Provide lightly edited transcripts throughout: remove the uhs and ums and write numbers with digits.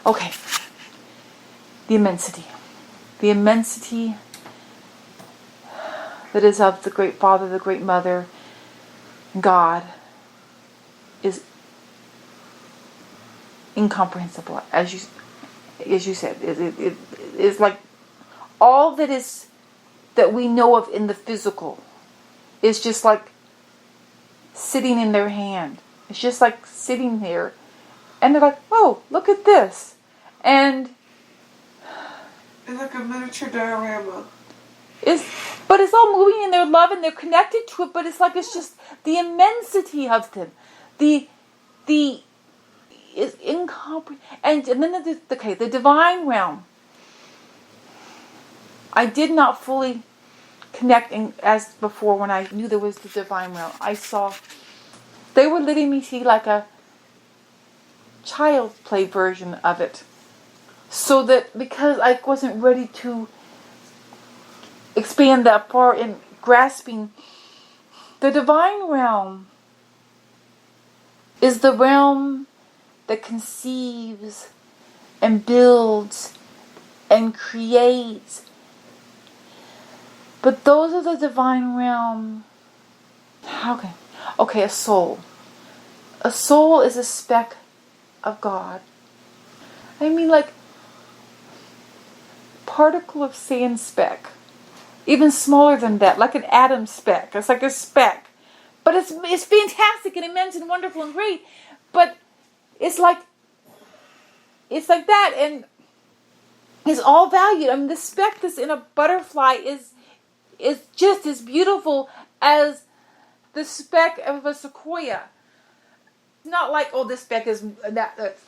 Okay. The immensity. The immensity that is of the Great Father, the Great Mother, God, is incomprehensible. As you said, it is like all that we know of in the physical is just like sitting in their hand. It's just like sitting there, and they're like, "Oh, look at this," and it's like a miniature diorama. But it's all moving in their love, and they're connected to it. But it's like it's just the immensity of them, the is incomprehensible. And then the divine realm. I did not fully connect as before when I knew there was the divine realm. I saw they were letting me see like a child's play version of it, so that because I wasn't ready to expand that far in grasping the divine realm is the realm that conceives and builds and creates. But those are the divine realm. Okay, a soul. A soul is a speck of God. I mean, like particle of sand speck. Even smaller than that, like an atom speck. It's like a speck. But it's fantastic and immense and wonderful and great. But it's like that, and it's all valued. I mean, the speck that's in a butterfly is just as beautiful as the speck of a sequoia. It's not like, oh, this speck is that's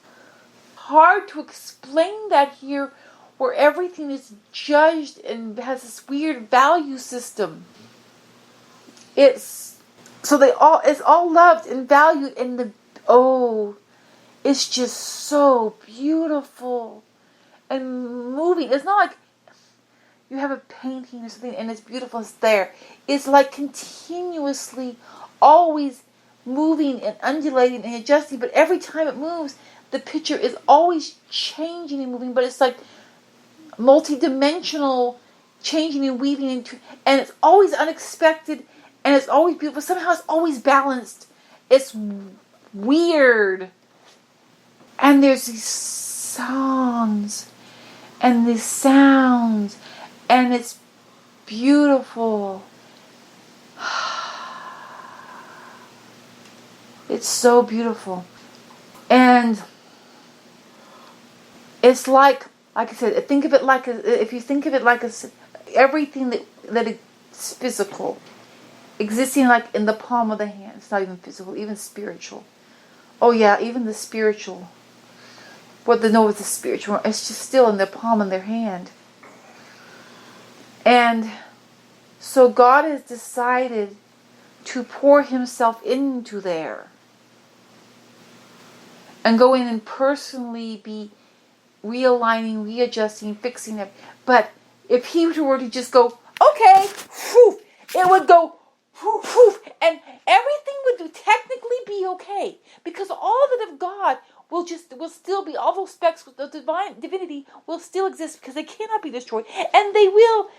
hard to explain that here, where everything is judged and has this weird value system. It's all loved and valued, and it's just so beautiful and moving. It's not like you have a painting or something and it's beautiful, it's there. It's like continuously always moving and undulating and adjusting, but every time it moves, the picture is always changing and moving, but it's like multi-dimensional, changing and weaving into, and it's always unexpected, and it's always beautiful. Somehow it's always balanced. It's weird. And there's these songs and these sounds, and it's beautiful. It's so beautiful. And it's like I said, think of it like if you think of it like everything that is physical, existing like in the palm of the hand. It's not even physical, even spiritual. Oh yeah, even the spiritual. What they know is the spiritual. It's just still in their palm of their hand. And so God has decided to pour Himself into there, and go in and personally be realigning, readjusting, fixing it. But if He were to just go, okay, whew, it would go, whew, whew, and everything would technically be okay, because all that of God will still be, all those specks with the divinity will still exist, because they cannot be destroyed, and they will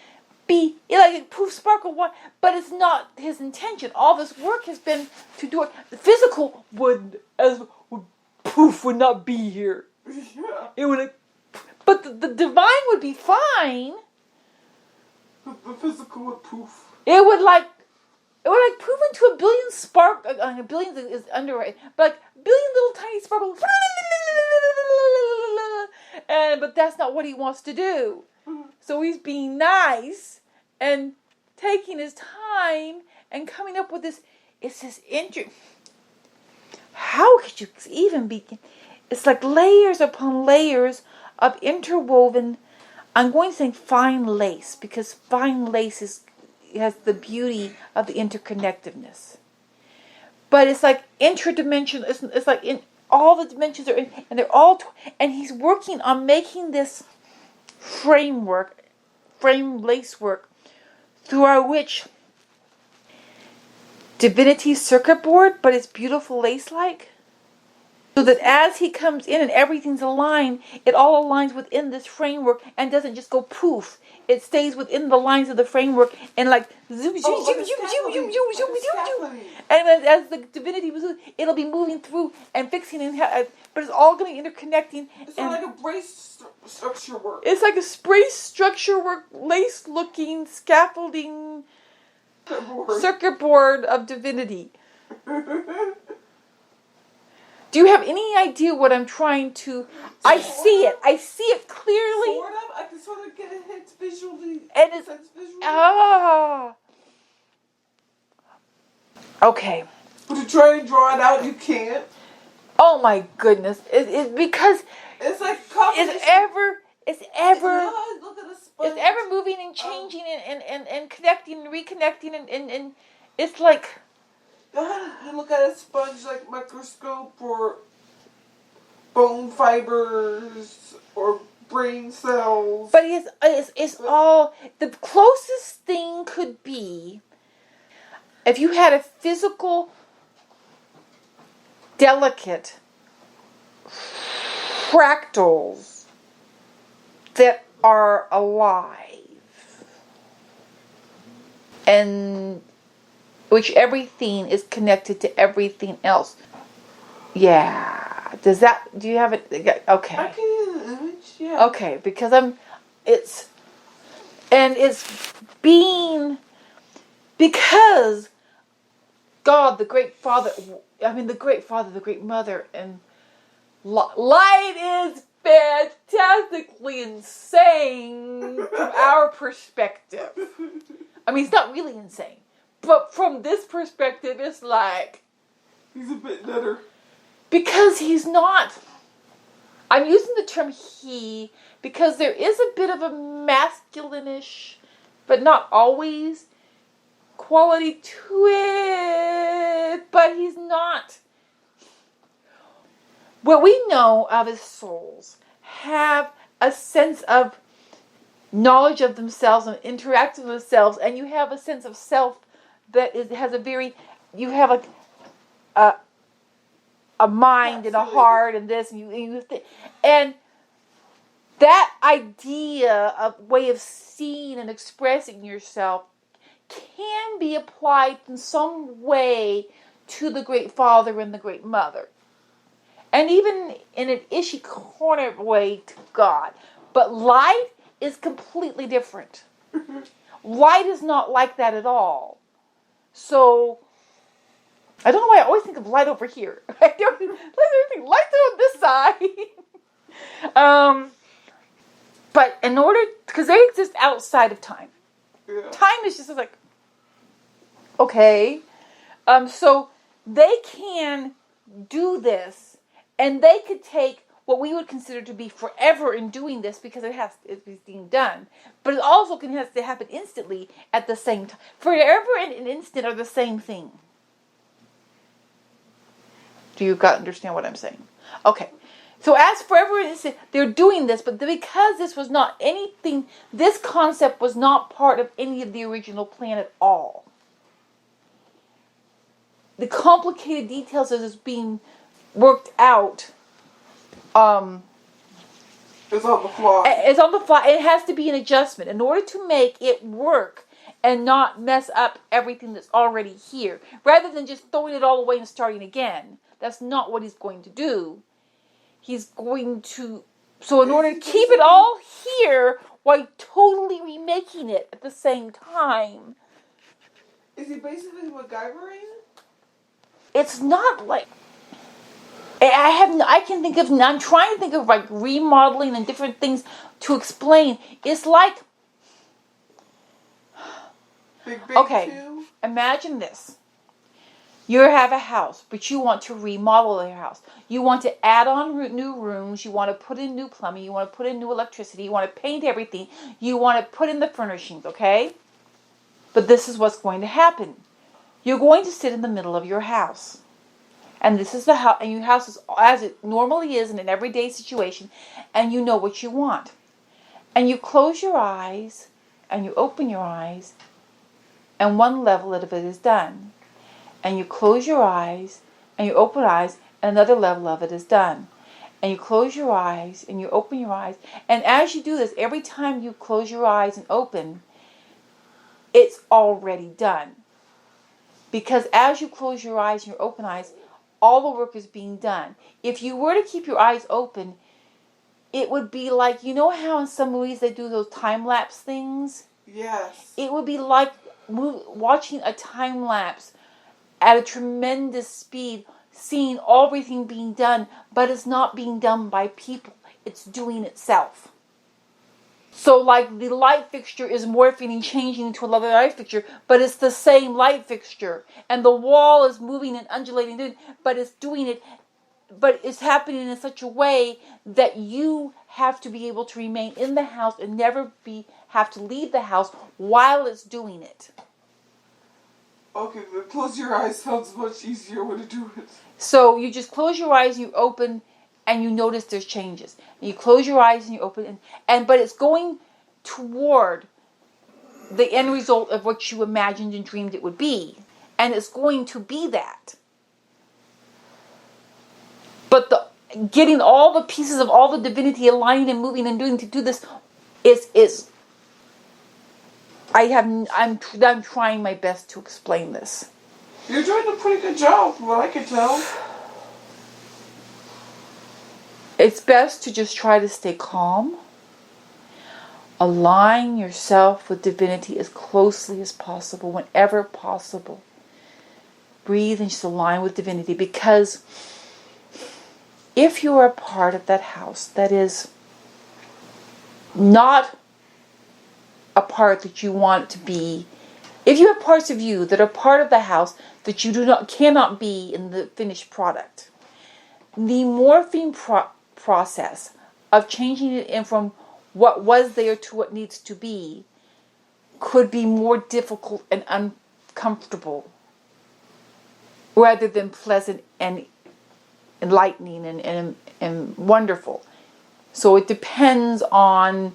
be like poof, sparkle, what? But it's not His intention. All this work has been to do it. The physical would not be here. Yeah. It would, but the divine would be fine. The physical would poof. It would poof into a billion spark. A billion is underrated, but like billion little tiny sparkles. But that's not what He wants to do. So He's being nice and taking His time and coming up with this. It's this how could you even begin? It's like layers upon layers of interwoven. I'm going to say fine lace, because fine lace has the beauty of the interconnectedness. But it's like interdimensional. It's like in all the dimensions are in, and they're all. And He's working on making this frame lace work, through which divinity circuit board, but it's beautiful lace-like. So that as he comes in and everything's aligned, it all aligns within this framework and doesn't just go poof. It stays within the lines of the framework and like zoom, zoom, zoom, zoom, zoom, zoom, zoom, zoom, zoom. And then as the divinity moves, it'll be moving through and fixing and but it's all going to be interconnecting. It's like a brace structure work. It's like a brace structure work, lace looking scaffolding circuit board of divinity. Do you have any idea what I'm trying to... I see it. I see it clearly. Sort of. I can sort of get a hint visually. And it's... Ah. Okay. But to try and draw it out, you can't. Oh my goodness. It's because... It's like... It's ever... Look at the sponge. It's ever moving and changing and connecting and reconnecting and it's like... You look at a sponge like microscope or bone fibers or brain cells. But it's all... The closest thing could be if you had a physical, delicate fractals that are alive and which everything is connected to everything else. Yeah. Do you have it? Okay. I can get an image, yeah. Okay, because because God, the Great Father, the Great Mother, and light is fantastically insane from our perspective. It's not really insane. But from this perspective, it's like... He's a bit nutter. Because he's not... I'm using the term he because there is a bit of a masculine-ish, but not always, quality to it. But he's not. What we know of his souls have a sense of knowledge of themselves and interacting with themselves, and you have a sense of self that has a very, you have a mind and a heart and this and that idea of way of seeing and expressing yourself can be applied in some way to the Great Father and the Great Mother, and even in an ishy corner way to God. But light is completely different. Light is not like that at all. So, I don't know why I always think of light over here. I don't think light's on this side. But in order, because they exist outside of time. Yeah. Time is just like, okay. So they can do this, and they could take what we would consider to be forever in doing this because it's being done. But it also has to happen instantly at the same time. Forever and an instant are the same thing. Do you understand what I'm saying? Okay. So as forever and instant, they're doing this, but because this was not anything, this concept was not part of any of the original plan at all. The complicated details as it's being worked out, it's on the fly. It's on the fly. It has to be an adjustment in order to make it work and not mess up everything that's already here. Rather than just throwing it all away and starting again. That's not what he's going to do. He's going to... So in order to keep it all here while totally remaking it at the same time... Is he basically MacGyvering? It's not like... I'm trying to think of like remodeling and different things to explain. It's like... Big Bang Okay, 2? Imagine this. You have a house, but you want to remodel your house. You want to add on new rooms. You want to put in new plumbing. You want to put in new electricity. You want to paint everything. You want to put in the furnishings, okay? But this is what's going to happen. You're going to sit in the middle of your house. And this is the house, and your house is as it normally is in an everyday situation, and you know what you want. And you close your eyes, and you open your eyes, and one level of it is done. And you close your eyes, and you open eyes, another level of it is done. And you close your eyes and you open your eyes. And as you do this, every time you close your eyes and open, it's already done. Because as you close your eyes and your open eyes, all the work is being done. If you were to keep your eyes open, it would be like, you know how in some movies they do those time-lapse things? Yes. It would be like watching a time-lapse at a tremendous speed, seeing everything being done, but it's not being done by people. It's doing itself. So like the light fixture is morphing and changing into another light fixture, but it's the same light fixture. And the wall is moving and undulating, but it's doing it, but it's happening in such a way that you have to be able to remain in the house and never have to leave the house while it's doing it. Okay, but close your eyes sounds much easier way to do it. So you just close your eyes, you open, and you notice there's changes. And you close your eyes and you open, but it's going toward the end result of what you imagined and dreamed it would be. And it's going to be that. But getting all the pieces of all the divinity aligning and moving and doing to do this is I'm trying my best to explain this. You're doing a pretty good job, from what I can tell. It's best to just try to stay calm. Align yourself with divinity as closely as possible, whenever possible. Breathe and just align with divinity, because if you are a part of that house that is not a part that you want it to be, if you have parts of you that are part of the house that you cannot be in the finished product, the morphing process of changing it in from what was there to what needs to be could be more difficult and uncomfortable rather than pleasant and enlightening and wonderful. So it depends on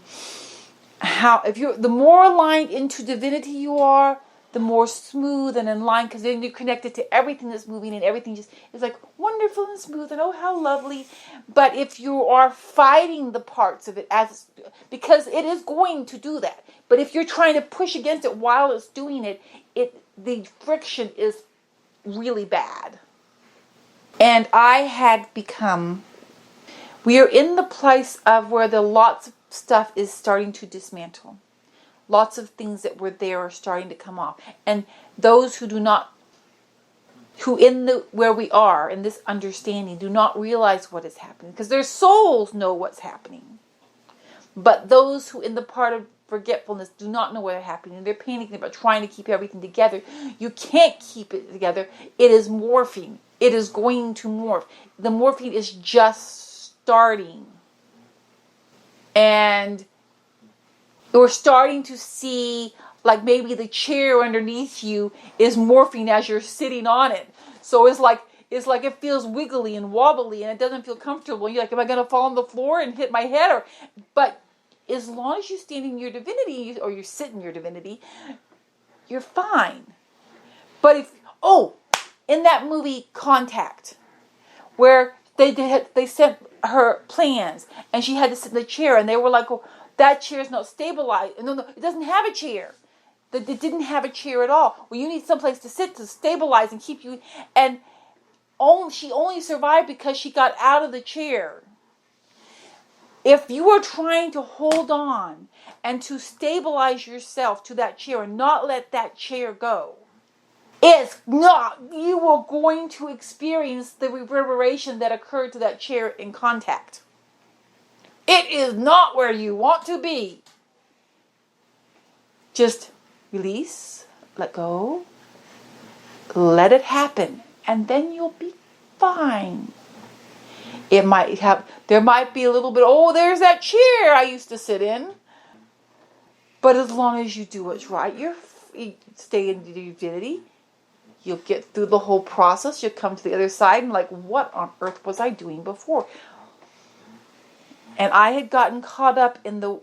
how, the more aligned into divinity you are, the more smooth and in line, because then you're connected to everything that's moving and everything just is like wonderful and smooth and oh how lovely. But if you are fighting the parts of it because it is going to do that, but if you're trying to push against it while it's doing it, the friction is really bad. And we are in the place of where lots of stuff is starting to dismantle. Lots of things that were there are starting to come off. And those where we are in this understanding do not realize what is happening, because their souls know what's happening. But those who in the part of forgetfulness do not know what's happening. They're panicking about trying to keep everything together. You can't keep it together. It is morphing. It is going to morph. The morphing is just starting. And we're starting to see, like maybe the chair underneath you is morphing as you're sitting on it. So it's like it feels wiggly and wobbly and it doesn't feel comfortable. You're like, am I going to fall on the floor and hit my head? But as long as you stand in your divinity or you sit in your divinity, you're fine. But in that movie Contact, where they sent her plans and she had to sit in the chair and they were like, oh, that chair is not stabilized. No, it doesn't have a chair. It didn't have a chair at all. Well, you need someplace to sit to stabilize and keep you. And she only survived because she got out of the chair. If you are trying to hold on and to stabilize yourself to that chair and not let that chair go, you are going to experience the reverberation that occurred to that chair in Contact. It is not where you want to be. Just release, let go, let it happen, and then you'll be fine. There might be a little bit, there's that chair I used to sit in. But as long as you do what's right, you stay in your divinity, you'll get through the whole process, you'll come to the other side and like, what on earth was I doing before? And I had gotten caught up in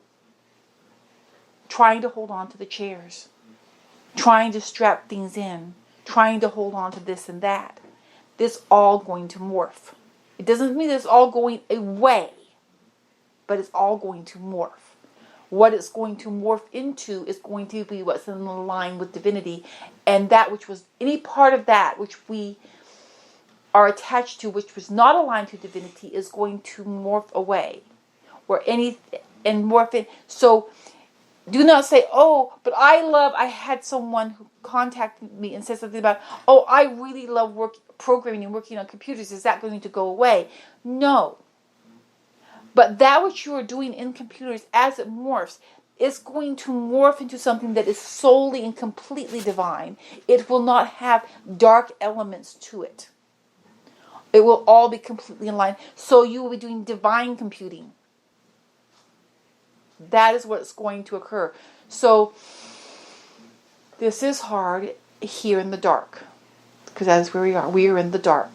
trying to hold on to the chairs, trying to strap things in, trying to hold on to this and that. this all going to morph. It doesn't mean it's all going away, but it's all going to morph. What it's going to morph into is going to be what's in line with divinity, and that which was any part of that which we are attached to, which was not aligned to divinity, is going to morph away, and morph in. So do not say, oh, but I had someone who contacted me and said something about, oh, I really love programming and working on computers. Is that going to go away? No. But that which you are doing in computers, as it morphs, is going to morph into something that is solely and completely divine. It will not have dark elements to it. It will all be completely in line. So you will be doing divine computing. That is what's going to occur. So this is hard here in the dark, because that is where we are. We are in the dark.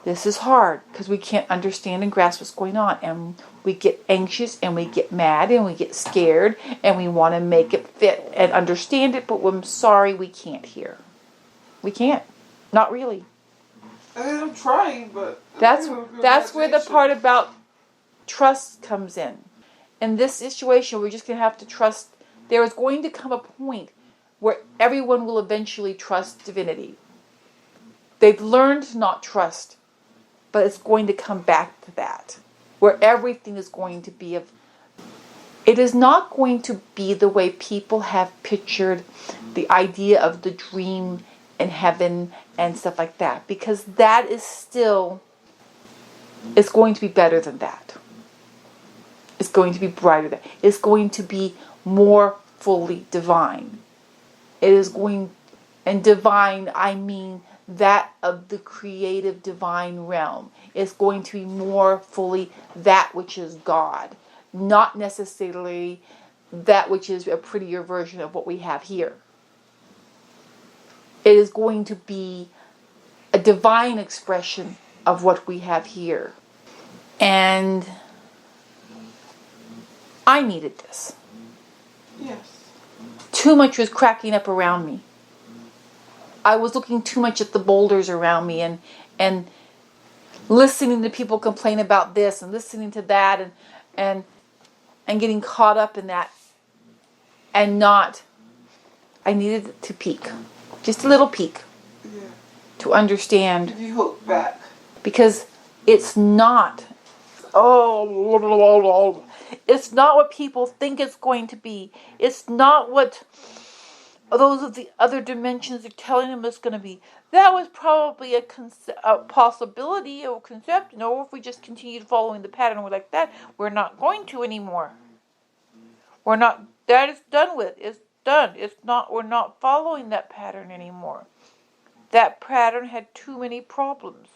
This is hard because we can't understand and grasp what's going on, and we get anxious and we get mad and we get scared and we want to make it fit and understand it, but I'm sorry, we can't here. We can't. Not really. I mean, I'm trying, but that's where the part about trust comes in. In this situation, we're just going to have to trust. There is going to come a point where everyone will eventually trust divinity. They've learned to not trust, but it's going to come back to that, where everything is going to be it is not going to be the way people have pictured the idea of the dream and heaven and stuff like that, because that is still, it's going to be better than that. It's going to be brighter than that. It's going to be more fully divine. It is going, and divine, I mean that of the creative divine realm. It's going to be more fully that which is God, not necessarily that which is a prettier version of what we have here. It is going to be a divine expression of what we have here. And I needed this. Yes. Too much was cracking up around me. I was looking too much at the boulders around me and listening to people complain about this and listening to that and getting caught up in that, and not, I needed to peek. Just a little peek. Yeah. To understand. If you hook back. Because it's not, it's not what people think it's going to be. It's not what those of the other dimensions are telling them it's going to be. That was probably a possibility or concept. No, if we just continued following the pattern like that, we're not going to anymore. We're not, that is done with. It's done. It's not, we're not following that pattern anymore. That pattern had too many problems.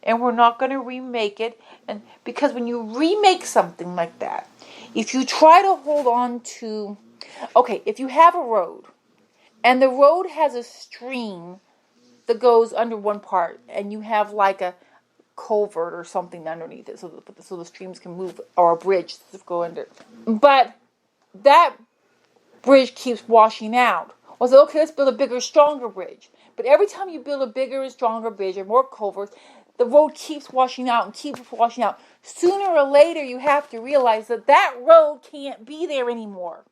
And we're not going to remake it. And because when you remake something like that, if you try to hold on to, okay, if you have a road, and the road has a stream that goes under one part, and you have like a culvert or something underneath it, so the streams can move, or a bridge to go under. But that bridge keeps washing out. Well, so okay, let's build a bigger, stronger bridge. But every time you build a bigger and stronger bridge or more culverts, the road keeps washing out and keeps washing out. Sooner or later, you have to realize that that road can't be there anymore.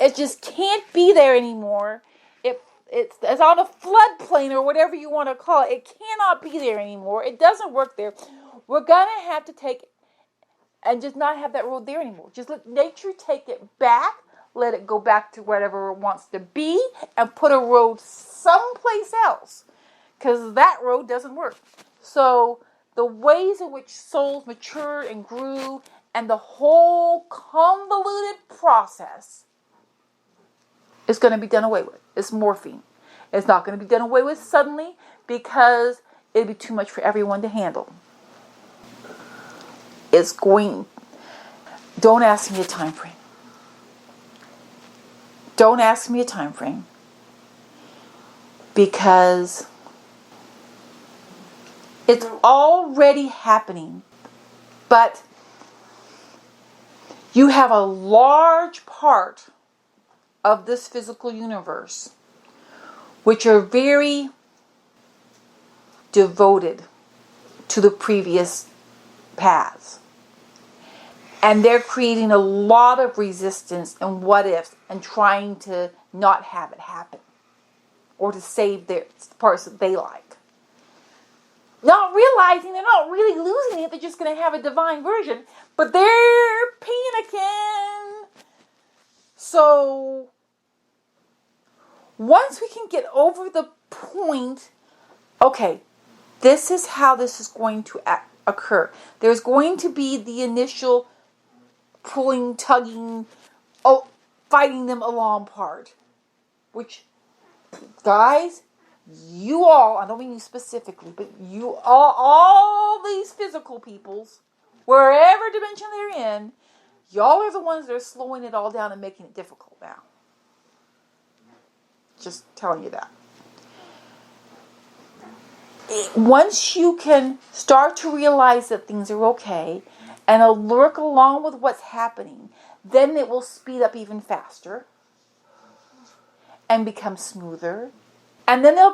It just can't be there anymore. It's on a floodplain or whatever you want to call it. It cannot be there anymore. It doesn't work there. We're going to have to take and just not have that road there anymore. Just let nature take it back. Let it go back to whatever it wants to be and put a road someplace else. Because that road doesn't work. So the ways in which souls matured and grew and the whole convoluted process is going to be done away with. It's morphine. It's not going to be done away with suddenly because it'd be too much for everyone to handle. It's going... Don't ask me a time frame. Don't ask me a time frame. Because it's already happening. But you have a large part of this physical universe which are very devoted to the previous paths. And they're creating a lot of resistance and what ifs and trying to not have it happen. Or to save the parts that they like. Not realizing they're not really losing it, they're just going to have a divine version. But they're panicking. So, once we can get over the point, okay, this is how this is going to occur. There's going to be the initial pulling, tugging, fighting them along part. Which, guys, you all, I don't mean you specifically, but you all these physical peoples, wherever dimension they're in, y'all are the ones that are slowing it all down and making it difficult now. Just telling you that. Once you can start to realize that things are okay and work along with what's happening, then it will speed up even faster and become smoother. And then there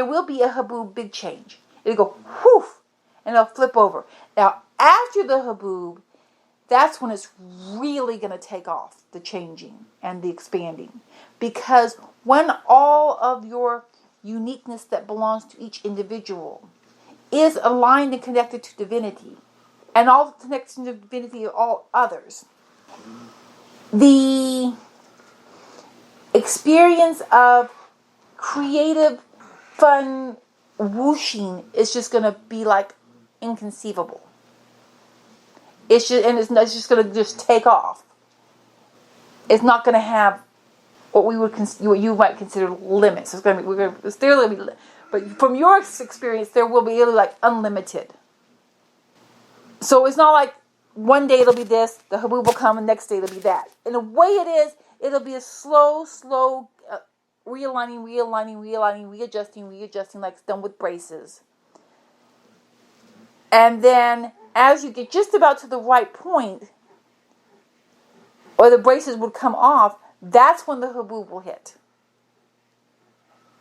will be a haboob big change. It'll go whoof and it'll flip over. Now after the haboob, that's when it's really going to take off, the changing and the expanding. Because when all of your uniqueness that belongs to each individual is aligned and connected to divinity, and all connected to divinity of all others, the experience of creative, fun whooshing is just going to be like inconceivable. It's just going to just take off. It's not going to have what you might consider limits. It's going to be, but from your experience, there will be really like unlimited. So it's not like one day it'll be this, the haboob will come, and the next day it'll be that. In the way it is, it'll be a slow realigning, readjusting, like it's done with braces. And then, as you get just about to the right point, or the braces would come off, that's when the haboob will hit.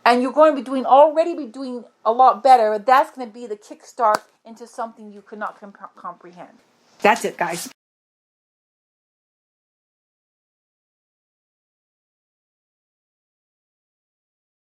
And you're going to be already doing a lot better. That's going to be the kickstart into something you could not comprehend. That's it, guys.